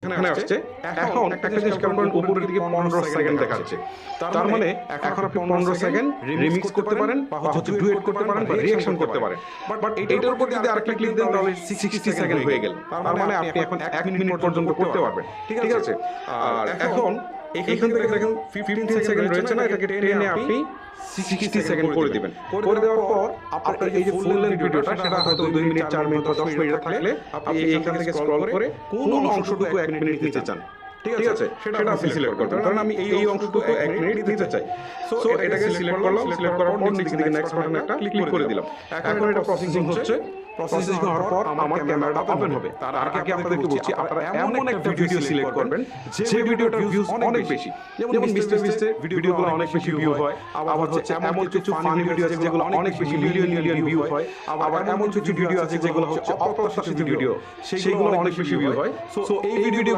এখানে আসছে। এখন একটা জিনিস খেয়াল করেন, উপরের দিকে 15 সেকেন্ড দেখাচ্ছে। তার মানে এখন আপনি 15 সেকেন্ড রিমিক্স করতে পারেন, বা হচ্ছে ডুয়েট করতে পারেন, বা রিঅ্যাকশন করতে পারেন। বাট এটার উপর যদি আরেকটা ক্লিক দেন তাহলে 60 সেকেন্ড হয়ে গেল। তার মানে আপনি এখন 1 মিনিট পর্যন্ত করতে পারবেন। ঠিক আছে? আর এখন এখান থেকে দেখেন 15 সেকেন্ড রয়েছে না, এটাকে টেনে আপনি 60 সেকেন্ড করে দিবেন। করে দেওয়ার পর আপনার এই যে ফুল লেন্থ ভিডিওটা, সেটা হয়তো 2 মিনিট, 4 মিনিট, 10 মিনিট থাকলে আপনি এইখান থেকে স্ক্রল করে কোন অংশটুকু 1 মিনিট নিতে চান, ঠিক আছে, সেটা আপনি সিলেক্ট করবেন। কারণ আমি এই অংশটুকু 1 মিনিট নিতে চাই। সো এটাকে সিলেক্ট করলাম। সিলেক্ট করার পর নিচে দিকে নেক্সট বাটনে একটা ক্লিক করে দিলাম। এখন এটা প্রসেসিং হচ্ছে। প্রসেসিং হওয়ার পর আমার ক্যামেরাটা ওপেন হবে। তার আগে আপনাদেরকে বলছি, আপনারা এমন একটা ভিডিও সিলেক্ট করবেন যে ভিডিওটার ভিউজ অনেক বেশি। যেমন মিস্টার বিস্টের ভিডিওগুলো অনেক বেশি ভিউ হয়। আবার হচ্ছে এমন কিছু ফানি ভিডিও আছে যেগুলো অনেক বেশি মিলিয়ন মিলিয়ন ভিউ হয়। আবার এমন কিছু ভিডিও আছে যেগুলো হচ্ছে অপ্রত্যাশিত ভিডিও, সেগুলো অনেক বেশি ভিউ হয়। সো এই ভিডিও